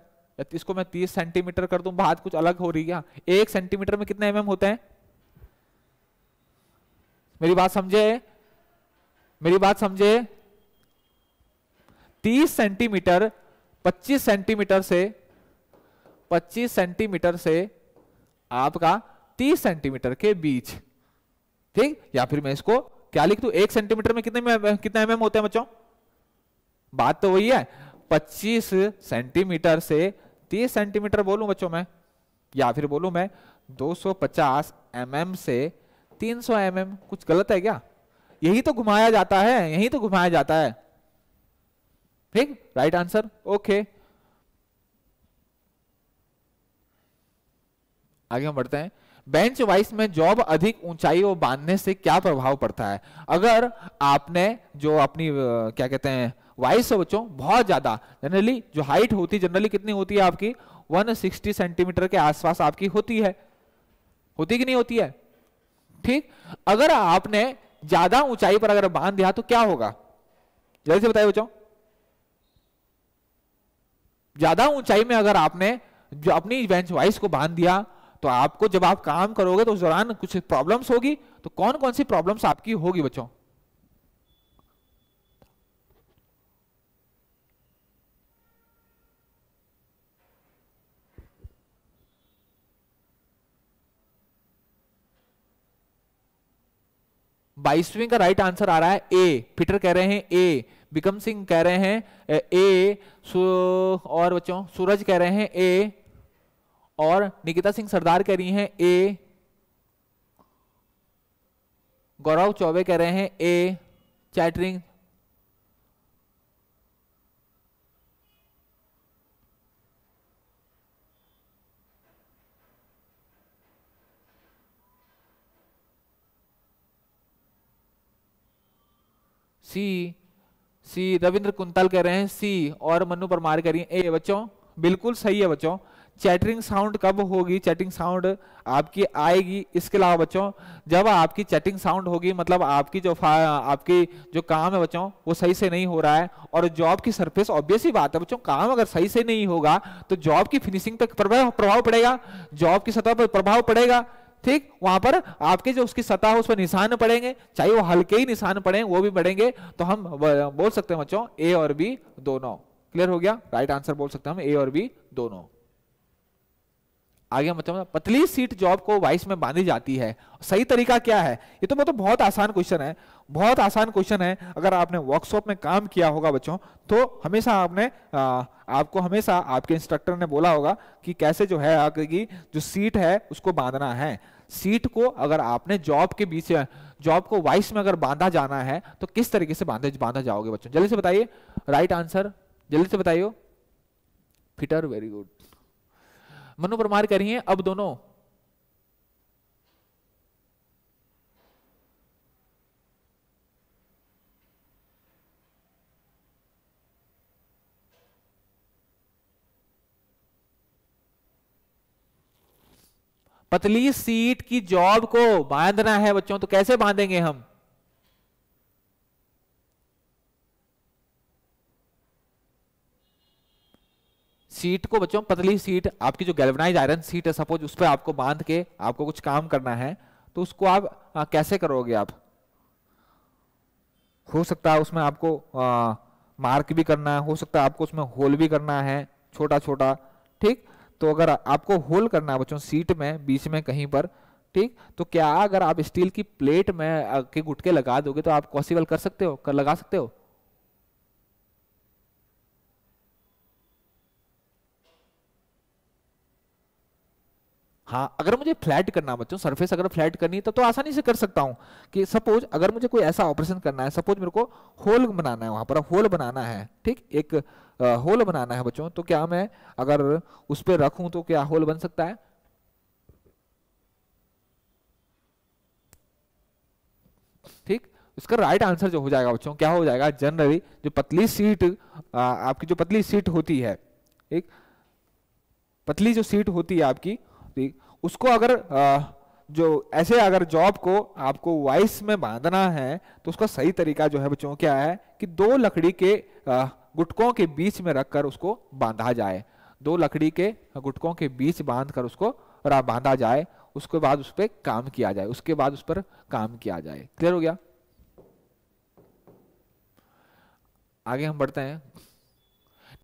इसको मैं 30 सेंटीमीटर कर दूं, बात कुछ अलग हो रही है। 1 सेंटीमीटर में कितने एमएम होते हैं? मेरी बात समझे, मेरी बात समझे? 30 सेंटीमीटर 25 सेंटीमीटर से आपका 30 सेंटीमीटर के बीच, ठीक। या फिर मैं इसको क्या लिख दूं, 1 सेंटीमीटर में कितने एमएम होते हैं बच्चों, बात तो वही है। 25 सेंटीमीटर से 30 सेंटीमीटर बोलूं बच्चों मैं, या फिर बोलूं मैं 250 mm से 300 mm, कुछ गलत है क्या? यही तो घुमाया जाता है, यही तो घुमाया जाता है, ठीक, राइट आंसर। ओके, आगे हम बढ़ते हैं। बेंच वाइस में जॉब अधिक ऊंचाई और बांधने से क्या प्रभाव पड़ता है? अगर आपने जो अपनी क्या कहते हैं वाइस है बच्चों बहुत ज्यादा, जनरली जो हाइट होती है जनरली कितनी होती है आपकी, 160 सेंटीमीटर के आसपास आपकी होती है कि नहीं होती है, ठीक। अगर आपने ज्यादा ऊंचाई पर अगर बांध दिया तो क्या होगा, जल्दी से बताइए बच्चों। ज्यादा ऊंचाई में अगर आपने जो अपनी बेंच वाइस को बांध दिया तो आपको जब आप काम करोगे तो उस दौरान कुछ प्रॉब्लम्स होगी। तो कौन कौन सी प्रॉब्लम्स आपकी होगी बच्चों? बाईसवीं का राइट आंसर आ रहा है ए, पीटर कह रहे हैं ए, बिकम सिंह कह रहे हैं ए, और बच्चों सूरज कह रहे हैं ए, और निकिता सिंह सरदार कह रही हैं ए, गौरव चौबे कह रहे हैं ए, चैटरिंग, सी रविंद्र कुंतल कह रहे हैं सी, और मनु परमार कह रही हैं ए। बच्चों बिल्कुल सही है बच्चों। चैटरिंग साउंड कब होगी? चैटिंग साउंड आपकी आएगी, इसके अलावा बच्चों जब आपकी चैटिंग साउंड होगी मतलब आपकी जो काम है बच्चों वो सही से नहीं हो रहा है, और जॉब की सरफेस, ऑब्वियस ही बात है बच्चों, काम अगर सही से नहीं होगा तो जॉब की फिनिशिंग पे प्रभाव पड़ेगा, जॉब की सतह पर प्रभाव पड़ेगा, ठीक। वहां पर आपके जो उसकी सतह है उस पर निशान पड़ेंगे, चाहे वो हल्के ही निशान पड़े वो भी पड़ेंगे। तो हम बोल सकते हैं बच्चों ए और बी दोनों। क्लियर हो गया? राइट आंसर बोल सकते हैं हम ए और बी दोनों। आगे मतलब पतली सीट जॉब को वाइस में बांधी जाती है, सही तरीका क्या है? ये तो मतलब बहुत आसान क्वेश्चन है, बहुत आसान क्वेश्चन है। अगर आपने वर्कशॉप में काम किया होगा बच्चों तो हमेशा आपको हमेशा आपके इंस्ट्रक्टर ने बोला होगा कि कैसे जो है आपकी जो सीट है उसको बांधना है। सीट को अगर आपने जॉब के बीच जॉब को वाइस में अगर बांधा जाना है तो किस तरीके से बांधा जाओगे बच्चों? जल्दी से बताइए राइट आंसर, जल्दी से बताइए। Fitter, very good. Manu Parmar कह रही हैं अब दोनों। पतली सीट की जॉब को बांधना है बच्चों, तो कैसे बांधेंगे हम? सीट को बच्चों, पतली सीट आपकी जो गैल्वेनाइज आयरन सीट है सपोज, उस पर आपको बांध के आपको कुछ काम करना है तो उसको आप कैसे करोगे? आप हो सकता है उसमें आपको मार्क भी करना है, हो सकता है आपको उसमें होल भी करना है छोटा छोटा, ठीक। तो अगर आपको होल करना है बच्चों सीट में बीच में कहीं पर, ठीक, तो क्या अगर आप स्टील की प्लेट में के गुटके लगा दोगे तो आप पॉसिबल कर सकते हो, लगा सकते हो? हाँ, अगर मुझे फ्लैट करना बच्चों, सरफेस अगर फ्लैट करनी है तो आसानी से कर सकता हूं कि सपोज अगर मुझे कोई ऐसा ऑपरेशन करना है, सपोज मेरे को होल बनाना है, वहां पर होल बनाना है, ठीक, एक होल बनाना है बच्चों, तो क्या मैं अगर उस पर रखूं तो क्या होल बन सकता है? ठीक, इसका राइट आंसर जो हो जाएगा बच्चों क्या हो जाएगा? जनरली जो पतली सीट आपकी जो पतली सीट होती है, एक पतली जो सीट होती है आपकी, ठीक, उसको अगर जो ऐसे अगर जॉब को आपको वाइस में बांधना है तो उसका सही तरीका जो है बच्चों क्या है कि दो लकड़ी के गुटकों के बीच में रखकर उसको बांधा जाए, दो लकड़ी के गुटकों के बीच बांधकर उसको बांधा जाए, उसके बाद उस पर काम किया जाए, उसके बाद उस पर काम किया जाए। क्लियर हो गया? आगे हम बढ़ते हैं।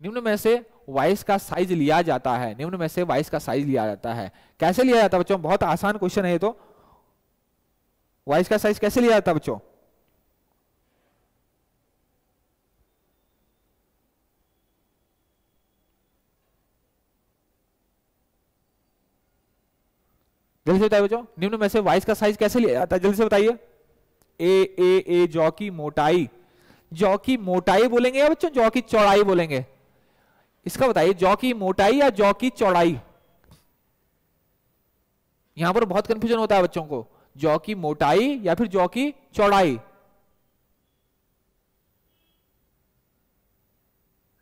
निम्न में से वॉइस का साइज लिया जाता है, निम्न में से वॉइस का साइज लिया जाता है, कैसे लिया जाता है बच्चों? बहुत आसान क्वेश्चन है ये तो। वॉइस का साइज कैसे लिया जाता है बच्चों? जल्दी से बताइए बच्चों, निम्न में से वॉइस का साइज कैसे लिया जाता है? जल्दी से बताइए। ए जौ की मोटाई, जौ की मोटाई बोलेंगे या बच्चों जौ की चौड़ाई बोलेंगे? इसका बताइए, जौ की मोटाई या जौ की चौड़ाई? यहां पर बहुत कंफ्यूजन होता है बच्चों को, जौ की मोटाई या फिर जौ की चौड़ाई।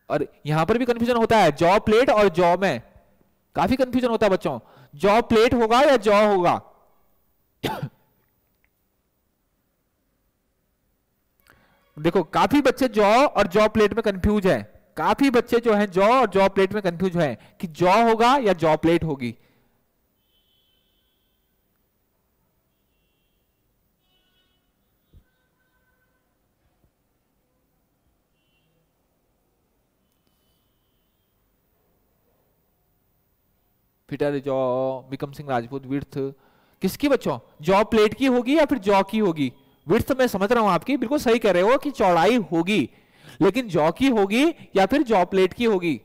और यहां पर भी कंफ्यूजन होता है, जौ प्लेट और जौ में काफी कंफ्यूजन होता है बच्चों। जौ प्लेट होगा या जौ होगा? देखो काफी बच्चे जौ और जौ प्लेट में कंफ्यूज है, काफी बच्चे जो हैं जौ और जौ प्लेट में कंफ्यूज हैं कि जौ होगा या जौ प्लेट होगी। पीटर जौ, बिकम सिंह राजपूत, विड्थ किसकी बच्चों? जौ प्लेट की होगी या फिर जौ की होगी? विड्थ मैं समझ रहा हूं आपकी, बिल्कुल सही कह रहे हो कि चौड़ाई होगी, लेकिन जौ की होगी या फिर जौ प्लेट की होगी?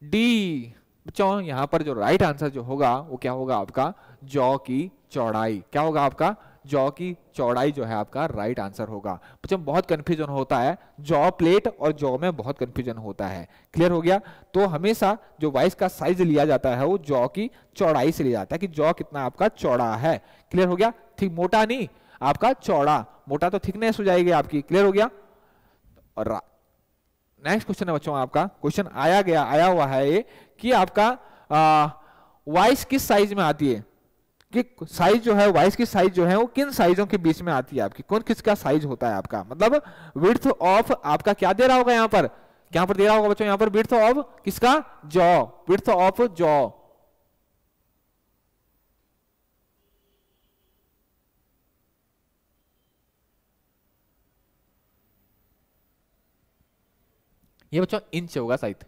डी बच्चों, यहां पर जो राइट आंसर जो होगा वो क्या होगा आपका? जौ की चौड़ाई। क्या होगा आपका? जौ की चौड़ाई जो है आपका राइट आंसर होगा। बच्चों बहुत कंफ्यूजन होता है, जौ प्लेट और जौ में बहुत कंफ्यूजन होता है। क्लियर हो गया? तो हमेशा जो वॉइस का साइज लिया जाता है वो जौ की चौड़ाई से लिया जाता है कि जौ कितना आपका चौड़ा है। क्लियर हो गया? ठीक, मोटा नहीं आपका चौड़ा, मोटा तो थिकनेस हो जाएगी आपकी। क्लियर हो गया? और नेक्स्ट क्वेश्चन है बच्चों आपका, क्वेश्चन आया हुआ है ये कि आपका वॉइस किस साइज में आती है, कि साइज जो है वॉइस की साइज जो है वो किन साइजों के बीच में आती है आपकी, कौन किसका साइज होता है आपका? मतलब विड्थ ऑफ आपका क्या दे रहा होगा यहाँ पर? यहाँ पर दे रहा होगा बच्चों, यहाँ पर विड्थ ऑफ किसका? जौ, विड्थ ऑफ जौ। ये बच्चों इंच होगा शायद,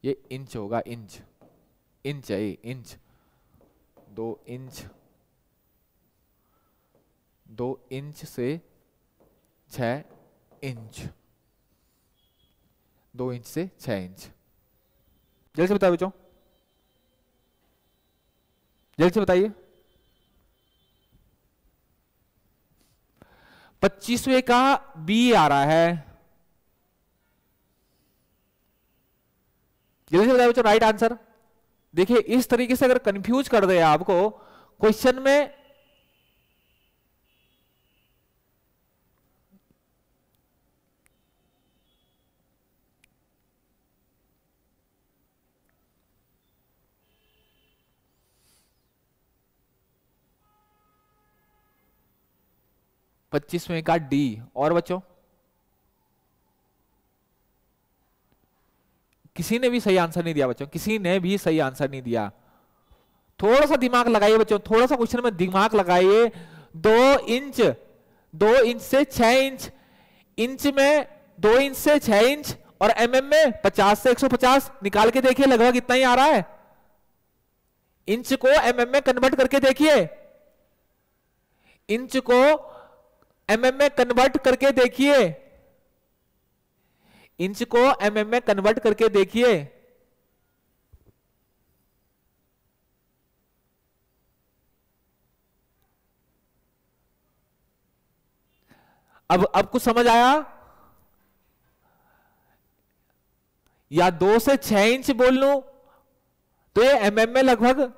ये इंच होगा, इंच, इंच है, इंच, 2 इंच, 2 इंच से 6 इंच, 2 इंच से 6 इंच। जल्दी से बताओ बच्चों, जल्दी से बताइए। 25वें का बी आ रहा है, जल्दी से बताइए बच्चों राइट आंसर। देखिए इस तरीके से अगर कंफ्यूज कर दे आपको क्वेश्चन में, पच्चीसवें का डी। और बच्चों किसी ने भी सही आंसर नहीं दिया बच्चों, किसी ने भी सही आंसर नहीं दिया। थोड़ा सा दिमाग लगाइए बच्चों, थोड़ा सा क्वेश्चन में दिमाग लगाइए। 2 इंच, 2 इंच से 6 इंच, इंच में 2 इंच से 6 इंच, और एमएम में 50 से 150 निकाल के देखिए, लगभग इतना ही आ रहा है। इंच को एमएम में कन्वर्ट करके देखिए, इंच को एमएम में कन्वर्ट करके देखिए, इंच को एमएम में कन्वर्ट करके देखिए। अब कुछ समझ आया? या 2 से 6 इंच बोल लूं तो ये एमएम में लगभग,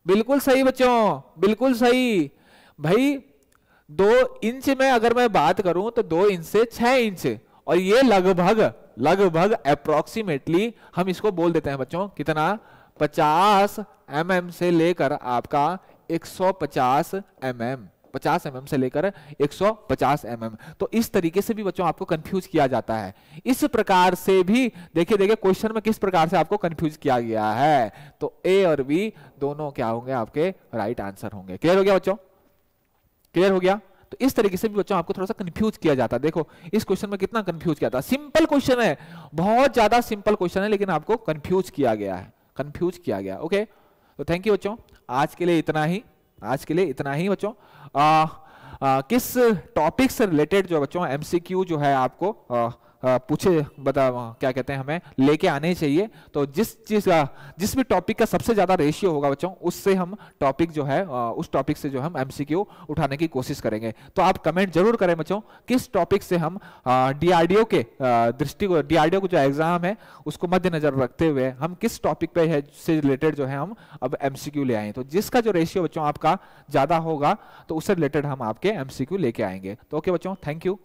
बिल्कुल सही बच्चों, बिल्कुल सही भाई। 2 इंच में अगर मैं बात करूं तो 2 इंच से 6 इंच, और ये लगभग लगभग अप्रोक्सीमेटली हम इसको बोल देते हैं बच्चों कितना? 50 mm से लेकर आपका 150 mm, 50 mm से लेकर 150 mm। तो इस तरीके से भी बच्चों आपको कंफ्यूज किया जाता है। इस प्रकार से भी देखिए क्वेश्चन में किस प्रकार से आपको कंफ्यूज किया गया है। तो ए और बी दोनों क्या होंगे, आपके राइट आंसर होंगे। क्लियर हो गया बच्चों? क्लियर हो गया? तो इस तरीके से भी बच्चों आपको थोड़ा सा कंफ्यूज किया जाता है। देखो इस क्वेश्चन में कितना कंफ्यूज किया था। सिंपल क्वेश्चन है, बहुत ज्यादा सिंपल क्वेश्चन है, लेकिन आपको कंफ्यूज किया गया है, कंफ्यूज किया गया। ओके, तो थैंक यू बच्चों, आज के लिए इतना ही, आज के लिए इतना ही बच्चों। किस टॉपिक से रिलेटेड जो बच्चों एमसीक्यू जो है आपको पूछे बता क्या कहते हैं हमें लेके आने चाहिए। तो जिस भी टॉपिक का सबसे ज्यादा रेशियो होगा बच्चों, उससे हम टॉपिक जो है उस टॉपिक से जो हम एमसीक्यू उठाने की कोशिश करेंगे। तो आप कमेंट जरूर करें बच्चों, किस टॉपिक से हम डीआरडीओ के दृष्टिकोण, डीआरडीओ को जो एग्जाम है उसको मद्देनजर रखते हुए हम किस टॉपिक पे है से रिलेटेड जो है हम अब एमसीक्यू ले आए। तो जिसका जो रेशियो बच्चों आपका ज्यादा होगा तो उससे रिलेटेड हम आपके एमसीक्यू लेके आएंगे। तो ओके बच्चों, थैंक यू।